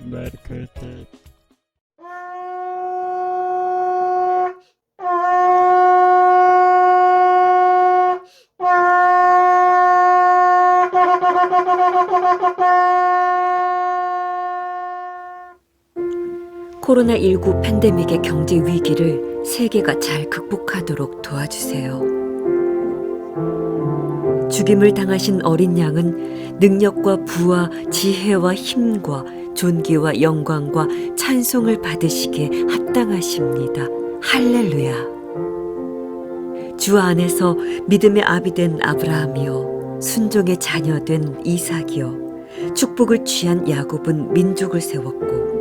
Merkete. 코로나19 팬데믹의 경제 위기를 세계가 잘 극복하도록 도와주세요. 죽임을 당하신 어린 양은 능력과 부와 지혜와 힘과 존귀와 영광과 찬송을 받으시기에 합당하십니다. 할렐루야. 주 안에서 믿음의 아비 된 아브라함이요, 순종의 자녀 된 이삭이요, 축복을 취한 야곱은 민족을 세웠고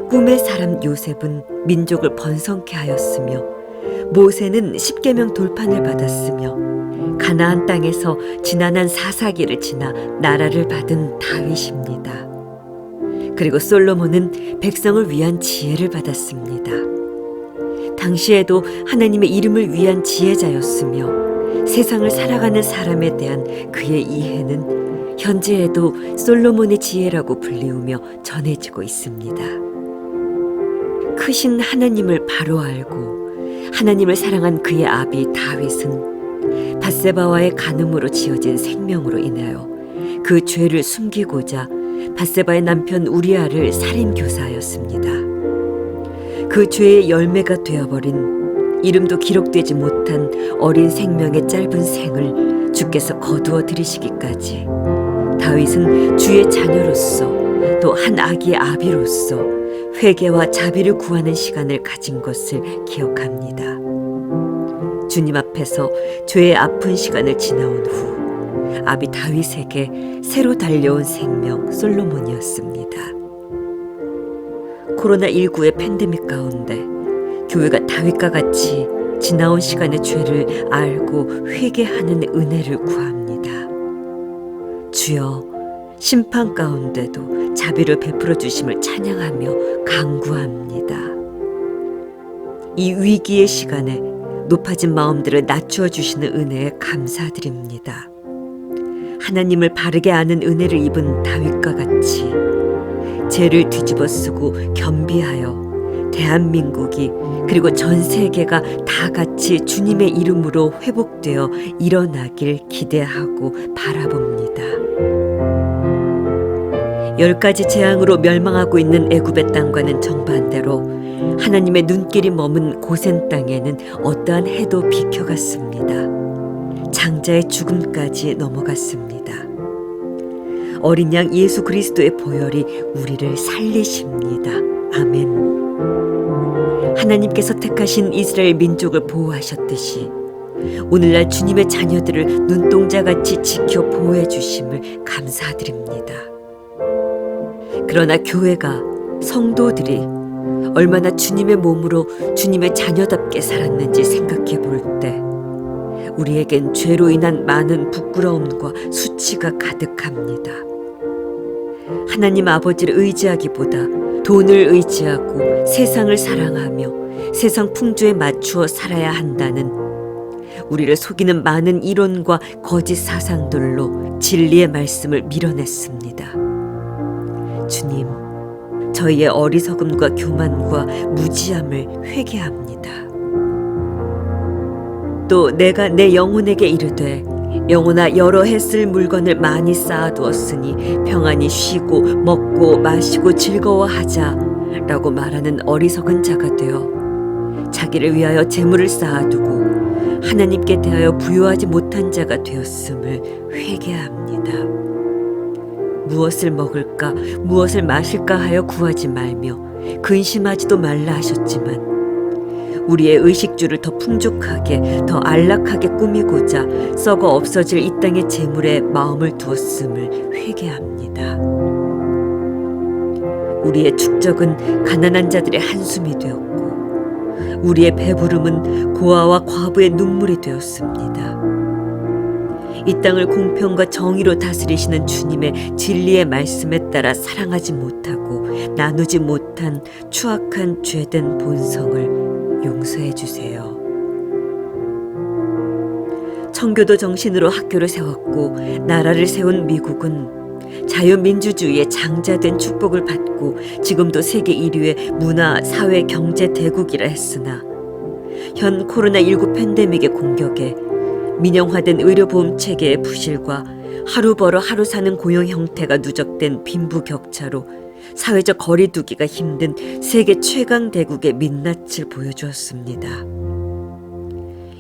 꿈의 사람 요셉은 민족을 번성케 하였으며 모세는 십계명 돌판을 받았으며 가나안 땅에서 지난한 사사기를 지나 나라를 받은 다윗입니다. 그리고 솔로몬은 백성을 위한 지혜를 받았습니다. 당시에도 하나님의 이름을 위한 지혜자였으며 세상을 살아가는 사람에 대한 그의 이해는 현재에도 솔로몬의 지혜라고 불리우며 전해지고 있습니다. 크신 하나님을 바로 알고 하나님을 사랑한 그의 아비 다윗은 밧세바와의 간음으로 지어진 생명으로 인하여 그 죄를 숨기고자 밧세바의 남편 우리아를 살인교사하였습니다. 그 죄의 열매가 되어버린 이름도 기록되지 못한 어린 생명의 짧은 생을 주께서 거두어 들이시기까지 다윗은 주의 자녀로서 또 한 아기의 아비로서 회개와 자비를 구하는 시간을 가진 것을 기억합니다. 주님 앞에서 죄의 아픈 시간을 지나온 후 아비 다윗에게 새로 달려온 생명 솔로몬이었습니다. 코로나19의 팬데믹 가운데 교회가 다윗과 같이 지나온 시간의 죄를 알고 회개하는 은혜를 구합니다. 주여, 심판 가운데도 자비를 베풀어 주심을 찬양하며 간구합니다. 이 위기의 시간에 높아진 마음들을 낮추어 주시는 은혜에 감사드립니다. 하나님을 바르게 아는 은혜를 입은 다윗과 같이 죄를 뒤집어 쓰고 겸비하여 대한민국이 그리고 전 세계가 다 같이 주님의 이름으로 회복되어 일어나길 기대하고 바라봅니다. 10가지 재앙으로 멸망하고 있는 애굽의 땅과는 정반대로 하나님의 눈길이 머문 고센 땅에는 어떠한 해도 비켜갔습니다. 장자의 죽음까지 넘어갔습니다. 어린 양 예수 그리스도의 보혈이 우리를 살리십니다. 아멘. 하나님께서 택하신 이스라엘 민족을 보호하셨듯이 오늘날 주님의 자녀들을 눈동자같이 지켜 보호해 주심을 감사드립니다. 그러나 교회가, 성도들이 얼마나 주님의 몸으로 주님의 자녀답게 살았는지 생각해 볼 때 우리에겐 죄로 인한 많은 부끄러움과 수치가 가득합니다. 하나님 아버지를 의지하기보다 돈을 의지하고 세상을 사랑하며 세상 풍조에 맞추어 살아야 한다는 우리를 속이는 많은 이론과 거짓 사상들로 진리의 말씀을 밀어냈습니다. 주님, 저희의 어리석음과 교만과 무지함을 회개합니다. 또 내가 내 영혼에게 이르되 영혼아 여러 해 쓸 물건을 많이 쌓아두었으니 평안히 쉬고 먹고 마시고 즐거워하자 라고 말하는 어리석은 자가 되어 자기를 위하여 재물을 쌓아두고 하나님께 대하여 부요하지 못한 자가 되었음을 회개합니다. 무엇을 먹을까 무엇을 마실까 하여 구하지 말며 근심하지도 말라 하셨지만 우리의 의식주를 더 풍족하게 더 안락하게 꾸미고자 썩어 없어질 이 땅의 재물에 마음을 두었음을 회개합니다. 우리의 축적은 가난한 자들의 한숨이 되었고 우리의 배부름은 고아와 과부의 눈물이 되었습니다. 이 땅을 공평과 정의로 다스리시는 주님의 진리의 말씀에 따라 사랑하지 못하고 나누지 못한 추악한 죄된 본성을 용서해 주세요. 청교도 정신으로 학교를 세웠고 나라를 세운 미국은 자유민주주의의 장자된 축복을 받고 지금도 세계 1위의 문화, 사회, 경제 대국이라 했으나 현 코로나19 팬데믹의 공격에 민영화된 의료보험 체계의 부실과 하루 벌어 하루 사는 고용 형태가 누적된 빈부격차로 사회적 거리두기가 힘든 세계 최강 대국의 민낯을 보여주었습니다.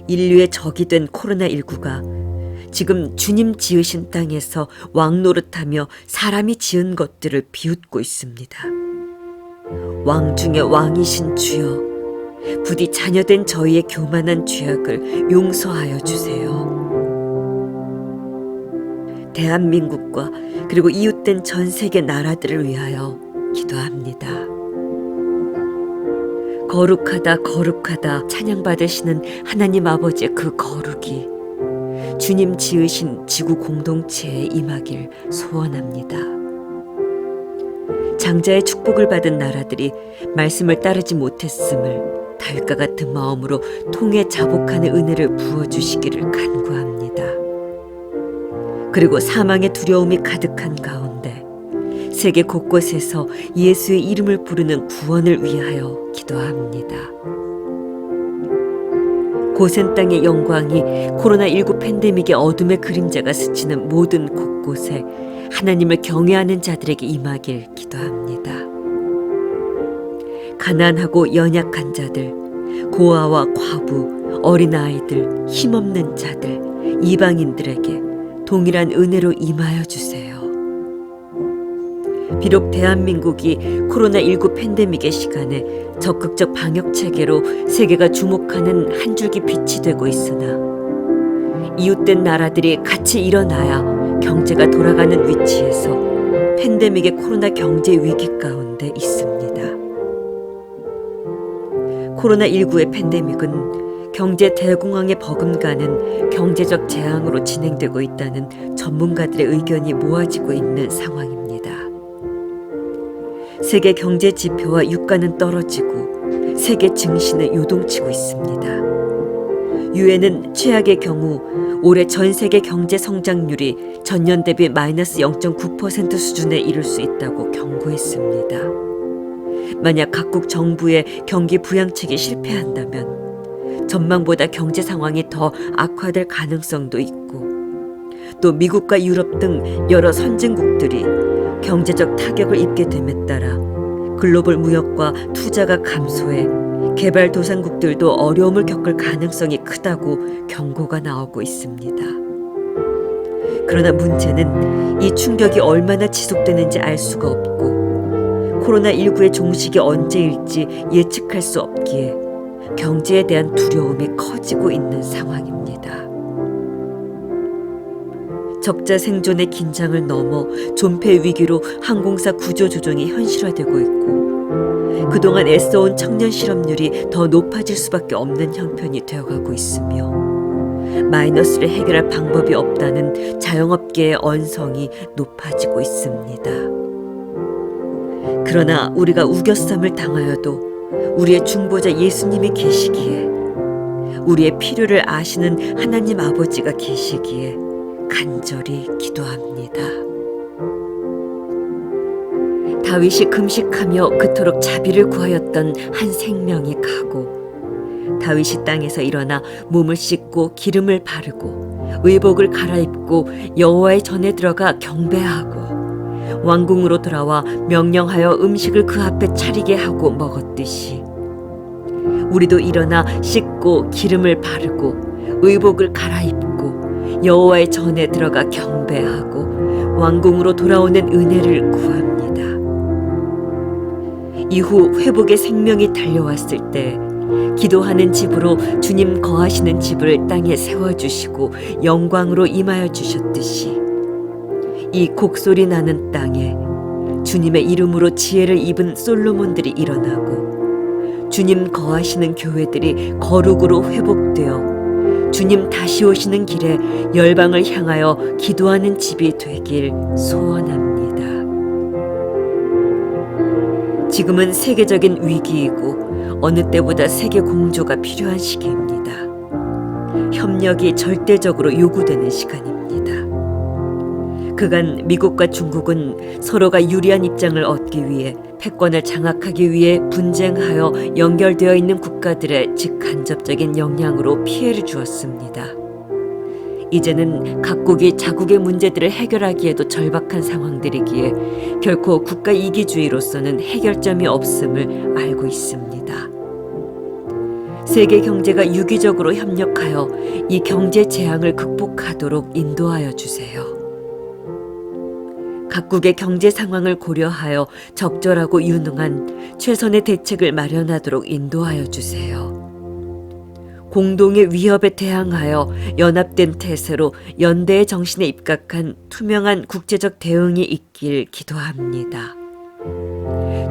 인류의 적이 된 코로나19가 지금 주님 지으신 땅에서 왕노릇하며 사람이 지은 것들을 비웃고 있습니다. 왕 중에 왕이신 주여, 부디 자녀된 저희의 교만한 죄악을 용서하여 주세요. 대한민국과 그리고 이웃된 전 세계 나라들을 위하여 기도합니다. 거룩하다 거룩하다 찬양받으시는 하나님 아버지의 그 거룩이 주님 지으신 지구 공동체에 임하길 소원합니다. 장자의 축복을 받은 나라들이 말씀을 따르지 못했음을 다윗과 같은 마음으로 통해 자복하는 은혜를 부어주시기를 간구합니다. 그리고 사망의 두려움이 가득한 가운데 세계 곳곳에서 예수의 이름을 부르는 구원을 위하여 기도합니다. 고센 땅의 영광이 코로나19 팬데믹의 어둠의 그림자가 스치는 모든 곳곳에 하나님을 경외하는 자들에게 임하길 기도합니다. 가난하고 연약한 자들, 고아와 과부, 어린아이들, 힘없는 자들, 이방인들에게 동일한 은혜로 임하여 주세요. 비록 대한민국이 코로나19 팬데믹의 시간에 적극적 방역 체계로 세계가 주목하는 한 줄기 빛이 되고 있으나 이웃된 나라들이 같이 일어나야 경제가 돌아가는 위치에서 팬데믹의 코로나 경제 위기 가운데 있습니다. 코로나19의 팬데믹은 경제 대공황에 버금가는 경제적 재앙으로 진행되고 있다는 전문가들의 의견이 모아지고 있는 상황입니다. 세계 경제 지표와 유가는 떨어지고 세계 증시는 요동치고 있습니다. 유엔은 최악의 경우 올해 전 세계 경제 성장률이 전년 대비 마이너스 0.9% 수준에 이를 수 있다고 경고했습니다. 만약 각국 정부의 경기 부양책이 실패한다면 전망보다 경제 상황이 더 악화될 가능성도 있고 또 미국과 유럽 등 여러 선진국들이 경제적 타격을 입게 됨에 따라 글로벌 무역과 투자가 감소해 개발도상국들도 어려움을 겪을 가능성이 크다고 경고가 나오고 있습니다. 그러나 문제는 이 충격이 얼마나 지속되는지 알 수가 없고 코로나19의 종식이 언제일지 예측할 수 없기에 경제에 대한 두려움이 커지고 있는 상황입니다. 적자 생존의 긴장을 넘어 존폐 위기로 항공사 구조조정이 현실화되고 있고 그동안 애써온 청년 실업률이 더 높아질 수밖에 없는 형편이 되어가고 있으며 마이너스를 해결할 방법이 없다는 자영업계의 언성이 높아지고 있습니다. 그러나 우리가 우겨쌈을 당하여도 우리의 중보자 예수님이 계시기에 우리의 필요를 아시는 하나님 아버지가 계시기에 간절히 기도합니다. 다윗이 금식하며 그토록 자비를 구하였던 한 생명이 가고 다윗이 땅에서 일어나 몸을 씻고 기름을 바르고 의복을 갈아입고 여호와의 전에 들어가 경배하고 왕궁으로 돌아와 명령하여 음식을 그 앞에 차리게 하고 먹었듯이 우리도 일어나 씻고 기름을 바르고 의복을 갈아입고 여호와의 전에 들어가 경배하고 왕궁으로 돌아오는 은혜를 구합니다. 이후 회복의 생명이 달려왔을 때 기도하는 집으로 주님 거하시는 집을 땅에 세워주시고 영광으로 임하여 주셨듯이 이 곡소리 나는 땅에 주님의 이름으로 지혜를 입은 솔로몬들이 일어나고 주님 거하시는 교회들이 거룩으로 회복되어 주님 다시 오시는 길에 열방을 향하여 기도하는 집이 되길 소원합니다. 지금은 세계적인 위기이고 어느 때보다 세계 공조가 필요한 시기입니다. 협력이 절대적으로 요구되는 시간입니다. 그간 미국과 중국은 서로가 유리한 입장을 얻기 위해 패권을 장악하기 위해 분쟁하여 연결되어 있는 국가들의 직간접적인 영향으로 피해를 주었습니다. 이제는 각국이 자국의 문제들을 해결하기에도 절박한 상황들이기에 결코 국가 이기주의로서는 해결점이 없음을 알고 있습니다. 세계 경제가 유기적으로 협력하여 이 경제 재앙을 극복하도록 인도하여 주세요. 각국의 경제 상황을 고려하여 적절하고 유능한 최선의 대책을 마련하도록 인도하여 주세요. 공동의 위협에 대항하여 연합된 태세로 연대의 정신에 입각한 투명한 국제적 대응이 있길 기도합니다.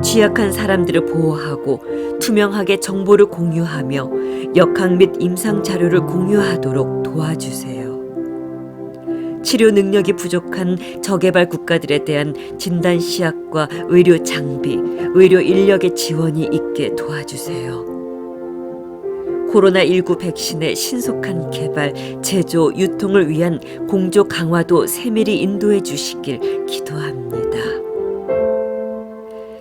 취약한 사람들을 보호하고 투명하게 정보를 공유하며 역학 및 임상 자료를 공유하도록 도와주세요. 치료 능력이 부족한 저개발 국가들에 대한 진단 시약과 의료 장비, 의료 인력의 지원이 있게 도와주세요. 코로나19 백신의 신속한 개발, 제조, 유통을 위한 공조 강화도 세밀히 인도해 주시길 기도합니다.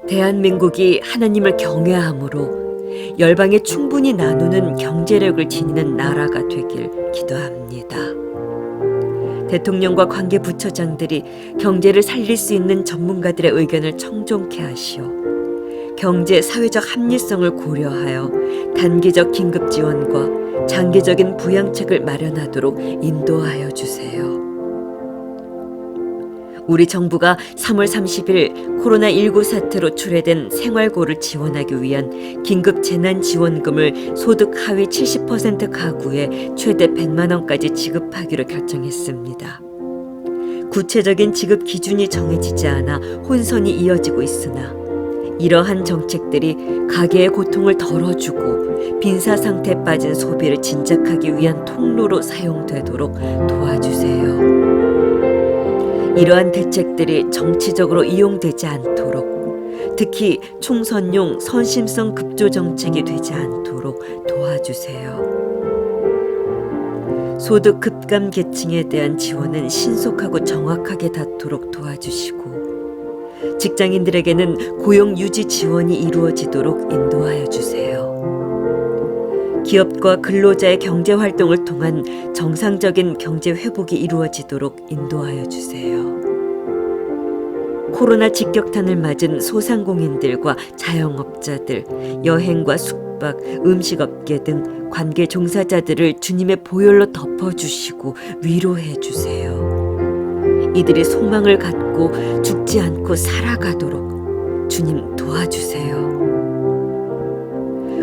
대한민국이 하나님을 경외함으로 열방에 충분히 나누는 경제력을 지니는 나라가 되길 기도합니다. 대통령과 관계부처장들이 경제를 살릴 수 있는 전문가들의 의견을 청종케 하시오. 경제, 사회적 합리성을 고려하여 단기적 긴급 지원과 장기적인 부양책을 마련하도록 인도하여 주세요. 우리 정부가 3월 30일 코로나19 사태로 초래된 생활고를 지원하기 위한 긴급 재난지원금을 소득 하위 70% 가구에 최대 100만 원까지 지급하기로 결정했습니다. 구체적인 지급 기준이 정해지지 않아 혼선이 이어지고 있으나 이러한 정책들이 가계의 고통을 덜어주고 빈사 상태에 빠진 소비를 진작하기 위한 통로로 사용되도록 도와주세요. 이러한 대책들이 정치적으로 이용되지 않도록, 특히 총선용 선심성 급조 정책이 되지 않도록 도와주세요. 소득 급감 계층에 대한 지원은 신속하고 정확하게 닿도록 도와주시고, 직장인들에게는 고용 유지 지원이 이루어지도록 인도하여 주세요. 기업과 근로자의 경제 활동을 통한 정상적인 경제 회복이 이루어지도록 인도하여 주세요. 코로나 직격탄을 맞은 소상공인들과 자영업자들, 여행과 숙박, 음식업계 등 관계 종사자들을 주님의 보혈로 덮어주시고 위로해 주세요. 이들이 소망을 갖고 죽지 않고 살아가도록 주님 도와주세요.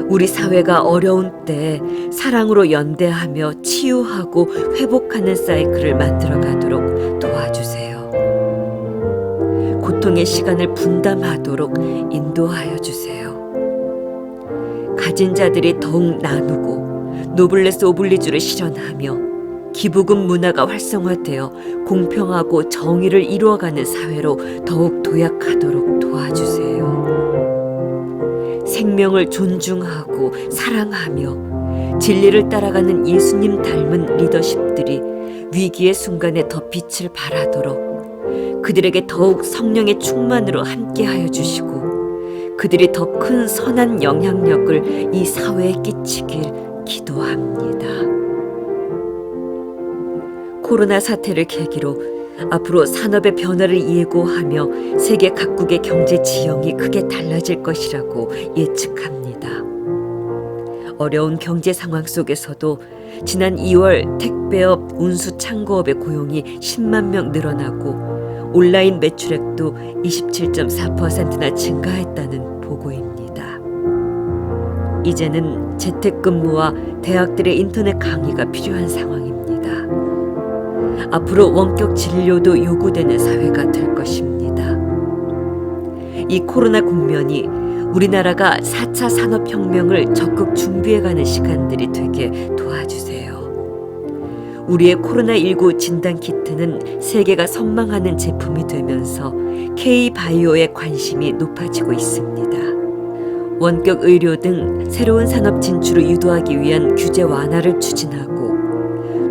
우리 사회가 어려운 때에 사랑으로 연대하며 치유하고 회복하는 사이클을 만들어가도록 도와주세요. 고통의 시간을 분담하도록 인도하여 주세요. 가진 자들이 더욱 나누고 노블레스 오블리주를 실현하며 기부금 문화가 활성화되어 공평하고 정의를 이루어가는 사회로 더욱 도약하도록 도와주세요. 생명을 존중하고 사랑하며 진리를 따라가는 예수님 닮은 리더십들이 위기의 순간에 더 빛을 발하도록 그들에게 더욱 성령의 충만으로 함께하여 주시고 그들이 더 큰 선한 영향력을 이 사회에 끼치길 기도합니다. 코로나 사태를 계기로 앞으로 산업의 변화를 예고하며 세계 각국의 경제 지형이 크게 달라질 것이라고 예측합니다. 어려운 경제 상황 속에서도 지난 2월 택배업, 운수 창고업의 고용이 10만 명 늘어나고 온라인 매출액도 27.4%나 증가했다는 보고입니다. 이제는 재택근무와 대학들의 인터넷 강의가 필요한 상황입니다. 앞으로 원격 진료도 요구되는 사회가 될 것입니다. 이 코로나 국면이 우리나라가 4차 산업혁명을 적극 준비해가는 시간들이 되게 도와주세요. 우리의 코로나19 진단키트는 세계가 선망하는 제품이 되면서 K바이오의 관심이 높아지고 있습니다. 원격 의료 등 새로운 산업 진출을 유도하기 위한 규제 완화를 추진하고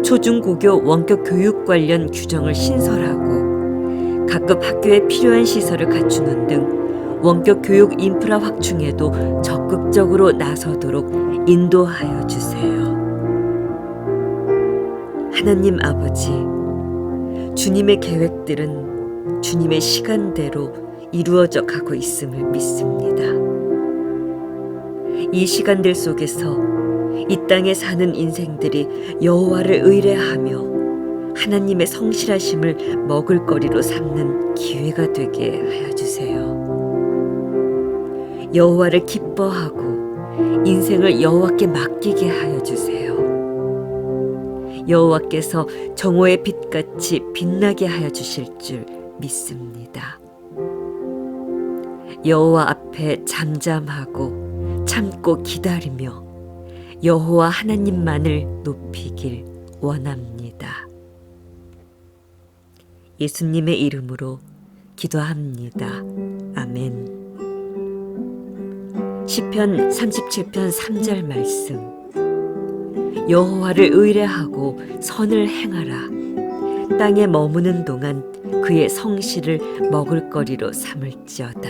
초중고교 원격 교육 관련 규정을 신설하고 각급 학교에 필요한 시설을 갖추는 등 원격 교육 인프라 확충에도 적극적으로 나서도록 인도하여 주세요. 하나님 아버지, 주님의 계획들은 주님의 시간대로 이루어져 가고 있음을 믿습니다. 이 시간들 속에서 이 땅에 사는 인생들이 여호와를 의뢰하며 하나님의 성실하심을 먹을거리로 삼는 기회가 되게 하여 주세요. 여호와를 기뻐하고 인생을 여호와께 맡기게 하여 주세요. 여호와께서 정오의 빛같이 빛나게 하여 주실 줄 믿습니다. 여호와 앞에 잠잠하고 참고 기다리며 여호와 하나님만을 높이길 원합니다. 예수님의 이름으로 기도합니다. 아멘. 시편 37편 3절 말씀. 여호와를 의뢰하고 선을 행하라. 땅에 머무는 동안 그의 성실을 먹을거리로 삼을지어다.